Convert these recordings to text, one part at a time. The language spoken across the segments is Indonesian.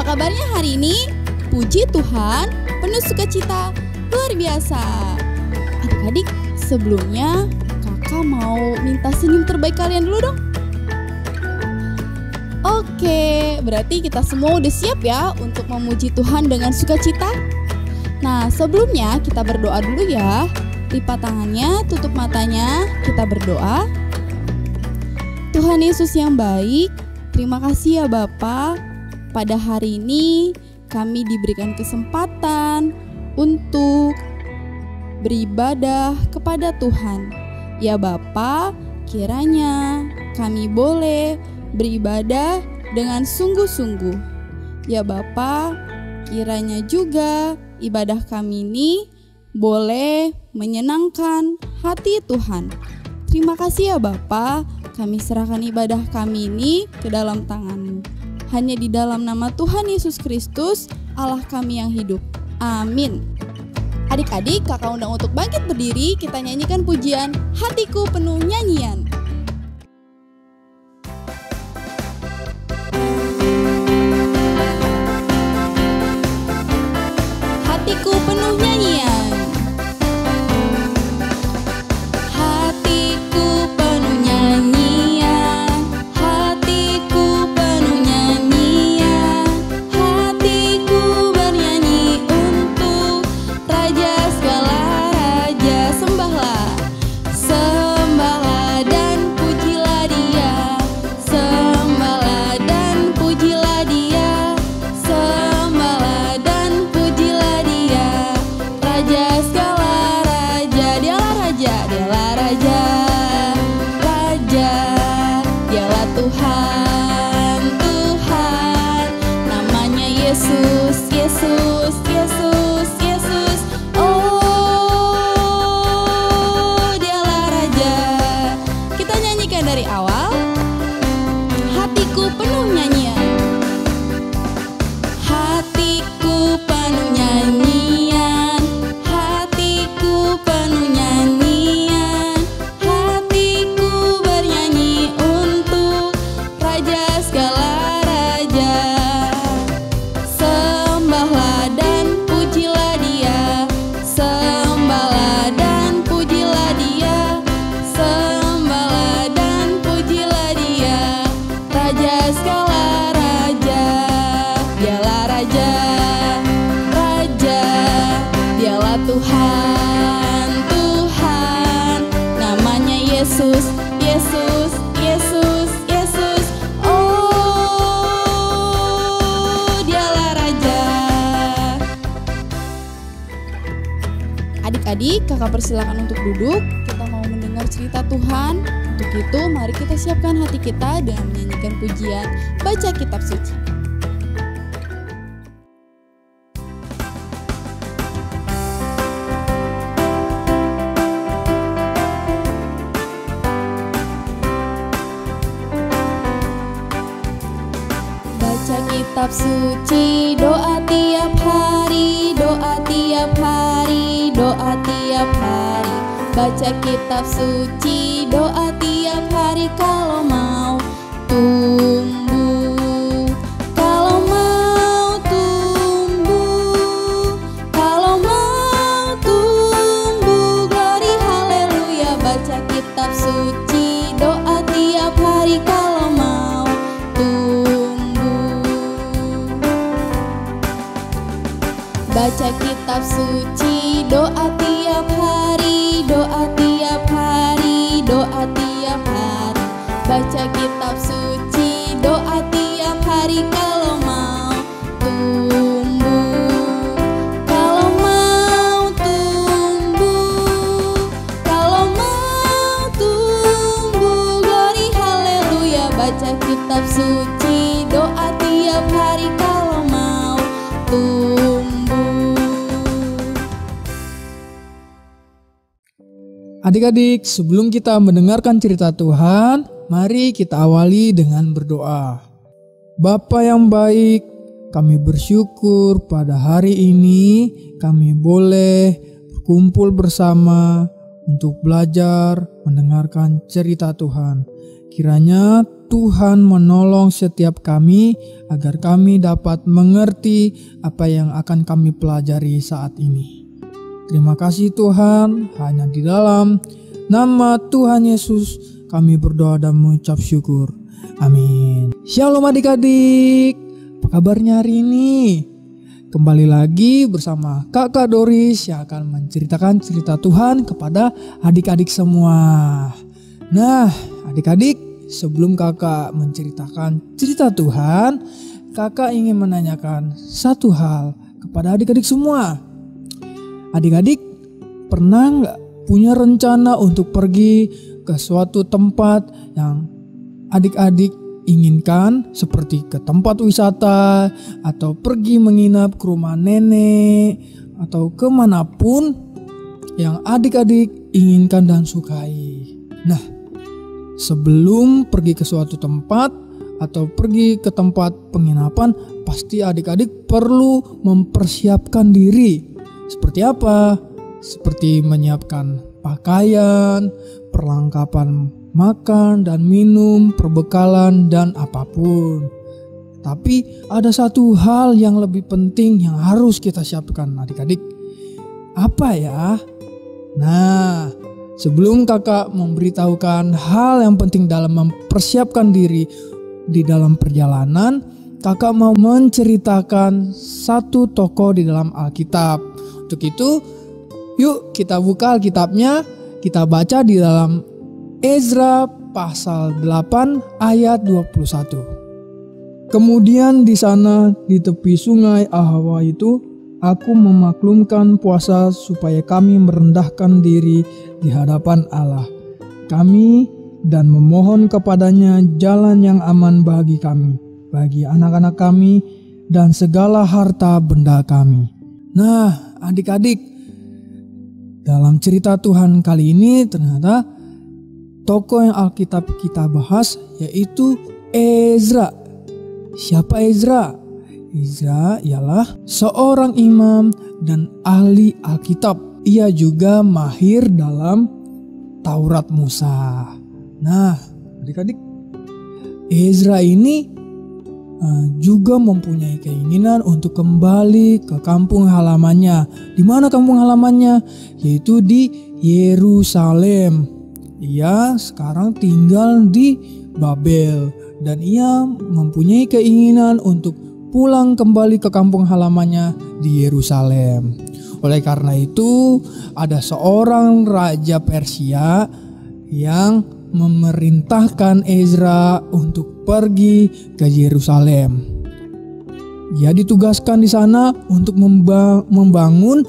kabarnya hari ini? Puji Tuhan, penuh sukacita, luar biasa. Adik-adik, sebelumnya kakak mau minta senyum terbaik kalian dulu dong. Oke, berarti kita semua udah siap ya untuk memuji Tuhan dengan sukacita? Nah, sebelumnya kita berdoa dulu ya. Lipat tangannya, tutup matanya, kita berdoa. Tuhan Yesus yang baik, terima kasih ya Bapa. Pada hari ini kami diberikan kesempatan untuk beribadah kepada Tuhan. Ya Bapa, kiranya kami boleh beribadah dengan sungguh-sungguh. Ya Bapa, kiranya juga ibadah kami ini boleh menyenangkan hati Tuhan. Terima kasih ya Bapa. Kami serahkan ibadah kami ini ke dalam tangan-Mu. Hanya di dalam nama Tuhan Yesus Kristus, Allah kami yang hidup. Amin. Adik-adik, kakak undang untuk bangkit berdiri, kita nyanyikan pujian Hatiku Penuh Nyanyian. Hatiku penuh nyanyian. Adik-adik, kakak persilakan untuk duduk. Kita mau mendengar cerita Tuhan. Untuk itu, mari kita siapkan hati kita dengan menyanyikan pujian Baca Kitab Suci. Baca kitab suci, doa tiap hari, doa tiap hari, doa tiap hari. Baca kitab suci, doa tiap hari kalau mau tumbuh, kalau mau tumbuh, kalau mau tumbuh. Glory haleluya. Baca kitab suci, doa tiap hari kalau mau tumbuh. Baca kitab suci, doa tiap hari, doa tiap hari, doa tiap hari. Baca kitab suci, doa tiap hari kalau mau tumbuh, kalau mau tumbuh, kalau mau tumbuh. Glory haleluya. Baca kitab suci, doa tiap hari kalau mau tumbuh. Adik-adik, sebelum kita mendengarkan cerita Tuhan, mari kita awali dengan berdoa. Bapa yang baik, kami bersyukur pada hari ini kami boleh berkumpul bersama untuk belajar mendengarkan cerita Tuhan. Kiranya Tuhan menolong setiap kami agar kami dapat mengerti apa yang akan kami pelajari saat ini. Terima kasih Tuhan, hanya di dalam nama Tuhan Yesus kami berdoa dan mengucap syukur. Amin. Shalom adik-adik, apa kabarnya hari ini? Kembali lagi bersama Kakak Doris yang akan menceritakan cerita Tuhan kepada adik-adik semua. Nah, adik-adik, sebelum kakak menceritakan cerita Tuhan, kakak ingin menanyakan satu hal kepada adik-adik semua. Adik-adik, pernah nggak punya rencana untuk pergi ke suatu tempat yang adik-adik inginkan, seperti ke tempat wisata atau pergi menginap ke rumah nenek atau kemanapun yang adik-adik inginkan dan sukai? Nah, sebelum pergi ke suatu tempat atau pergi ke tempat penginapan, pasti adik-adik perlu mempersiapkan diri. Seperti apa? Seperti menyiapkan pakaian, perlengkapan makan dan minum, perbekalan dan apapun. Tapi ada satu hal yang lebih penting yang harus kita siapkan adik-adik. Apa ya? Nah, sebelum kakak memberitahukan hal yang penting dalam mempersiapkan diri di dalam perjalanan, kakak mau menceritakan satu tokoh di dalam Alkitab. Untuk itu, yuk kita buka Alkitabnya, kita baca di dalam Ezra pasal 8 ayat 21. Kemudian di sana di tepi sungai Ahwa itu, aku memaklumkan puasa supaya kami merendahkan diri di hadapan Allah kami dan memohon kepadanya jalan yang aman bagi kami, bagi anak-anak kami dan segala harta benda kami. Nah, adik-adik, dalam cerita Tuhan kali ini ternyata tokoh yang Alkitab kita bahas yaitu Ezra. Siapa Ezra? Ezra ialah seorang imam dan ahli Alkitab. Ia juga mahir dalam Taurat Musa. Nah, adik-adik, Ezra ini juga mempunyai keinginan untuk kembali ke kampung halamannya. Di mana kampung halamannya? Yaitu di Yerusalem. Ia sekarang tinggal di Babel dan ia mempunyai keinginan untuk pulang kembali ke kampung halamannya di Yerusalem. Oleh karena itu, ada seorang raja Persia yang memerintahkan Ezra untuk pergi ke Yerusalem. Ia ditugaskan di sana untuk membangun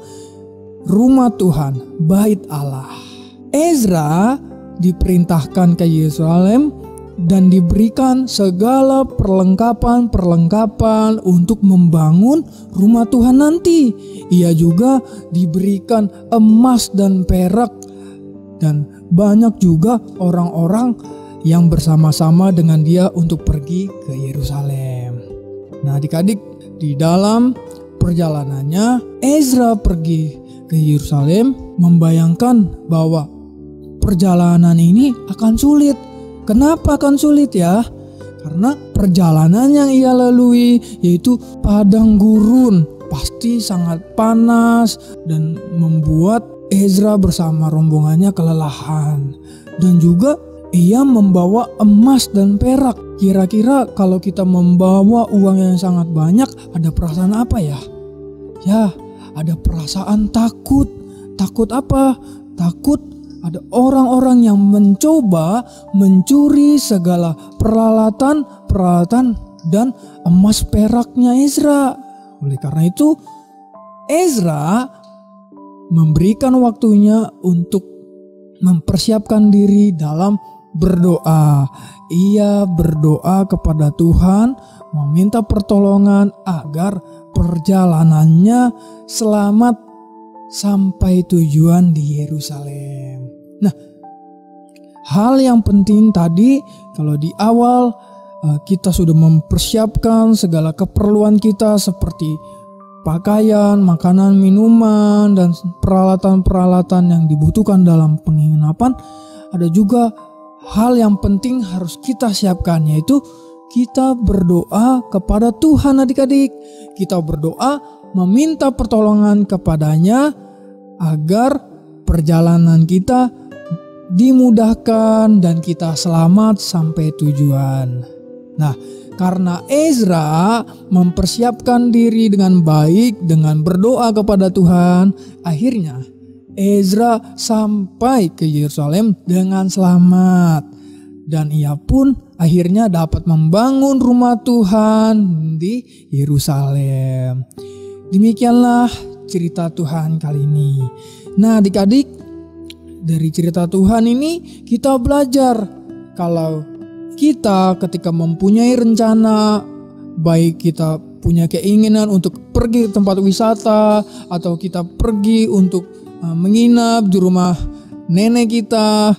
rumah Tuhan, bait Allah. Ezra diperintahkan ke Yerusalem dan diberikan segala perlengkapan untuk membangun rumah Tuhan nanti. Ia juga diberikan emas dan perak, dan banyak juga orang-orang yang bersama-sama dengan dia untuk pergi ke Yerusalem. Nah, adik-adik, di dalam perjalanannya Ezra pergi ke Yerusalem membayangkan bahwa perjalanan ini akan sulit. Kenapa akan sulit ya? Karena perjalanan yang ia lalui yaitu padang gurun, pasti sangat panas dan membuat Ezra bersama rombongannya kelelahan. Dan juga ia membawa emas dan perak. Kira-kira kalau kita membawa uang yang sangat banyak, ada perasaan apa ya? Ya, ada perasaan takut. Takut apa? Takut ada orang-orang yang mencoba mencuri segala peralatan dan emas peraknya Ezra. Oleh karena itu, Ezra memberikan waktunya untuk mempersiapkan diri dalam berdoa. Ia berdoa kepada Tuhan, meminta pertolongan agar perjalanannya selamat sampai tujuan di Yerusalem. Nah, hal yang penting tadi, kalau di awal kita sudah mempersiapkan segala keperluan kita seperti pakaian, makanan, minuman, dan peralatan-peralatan yang dibutuhkan dalam penginapan. Ada juga hal yang penting harus kita siapkan, yaitu kita berdoa kepada Tuhan adik-adik. Kita berdoa meminta pertolongan kepadanya agar perjalanan kita dimudahkan dan kita selamat sampai tujuan. Nah, karena Ezra mempersiapkan diri dengan baik dengan berdoa kepada Tuhan, akhirnya Ezra sampai ke Yerusalem dengan selamat. Dan ia pun akhirnya dapat membangun rumah Tuhan di Yerusalem. Demikianlah cerita Tuhan kali ini. Nah adik-adik, dari cerita Tuhan ini kita belajar kalau kita ketika mempunyai rencana, baik kita punya keinginan untuk pergi ke tempat wisata atau kita pergi untuk menginap di rumah nenek kita,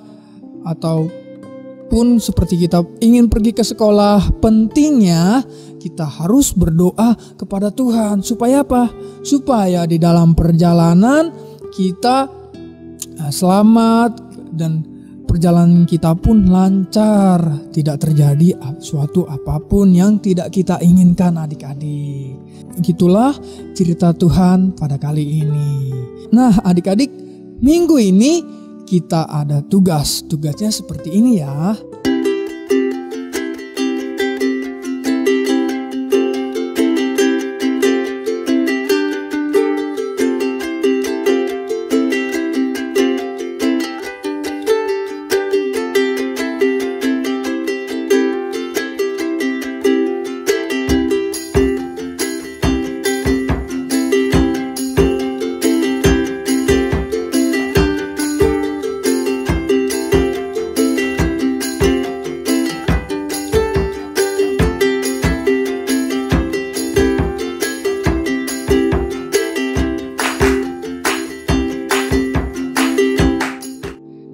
ataupun seperti kita ingin pergi ke sekolah, pentingnya kita harus berdoa kepada Tuhan. Supaya apa? Supaya di dalam perjalanan kita selamat dan perjalanan kita pun lancar, tidak terjadi suatu apapun yang tidak kita inginkan adik-adik. Begitulah cerita Tuhan pada kali ini. Nah adik-adik, minggu ini kita ada tugasnya seperti ini ya.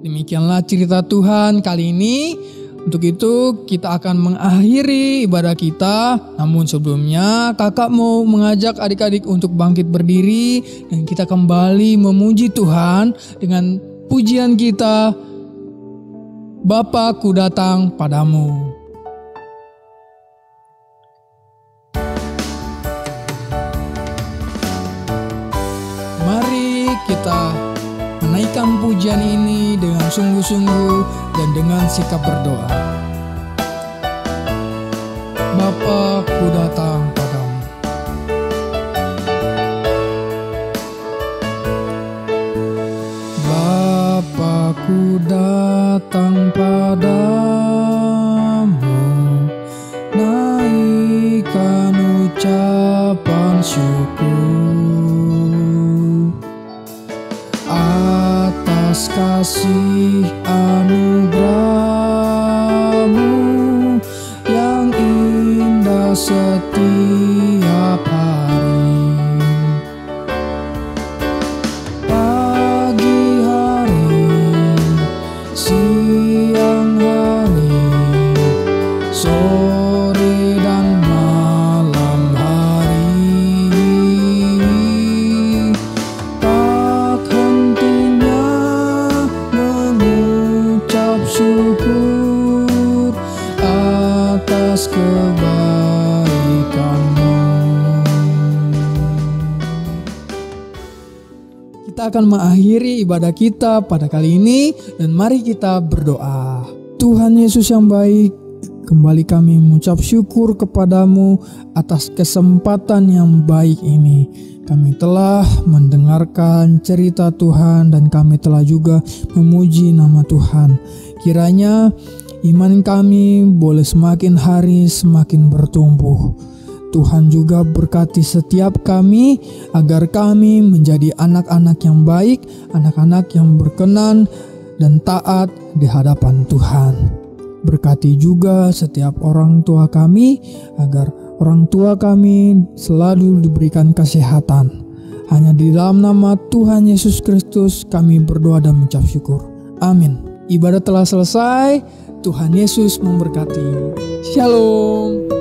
Demikianlah cerita Tuhan kali ini. Untuk itu kita akan mengakhiri ibadah kita. Namun sebelumnya kakak mau mengajak adik-adik untuk bangkit berdiri dan kita kembali memuji Tuhan dengan pujian kita, Bapa ku datang padamu. Mari kita menaikkan pujian ini dengan sungguh-sungguh dan dengan sikap berdoa. Bapa ku datang padamu. Bapa ku datang padamu, naikkan ucapan syukur atas kasih anugerah-Mu yang indah setiap hari. Pagi hari, siang hari, sore dan malam hari, tak hentinya mengucap syukur atas kebaikan-Mu. Kita akan mengakhiri ibadah kita pada kali ini dan mari kita berdoa. Tuhan Yesus yang baik, kembali kami mengucap syukur kepadamu atas kesempatan yang baik ini. Kami telah mendengarkan cerita Tuhan dan kami telah juga memuji nama Tuhan. Kiranya iman kami boleh semakin hari semakin bertumbuh. Tuhan juga berkati setiap kami agar kami menjadi anak-anak yang baik, anak-anak yang berkenan dan taat di hadapan Tuhan. Berkati juga setiap orang tua kami agar orang tua kami selalu diberikan kesehatan. Hanya di dalam nama Tuhan Yesus Kristus kami berdoa dan mengucap syukur. Amin. Ibadah telah selesai. Tuhan Yesus memberkati. Shalom.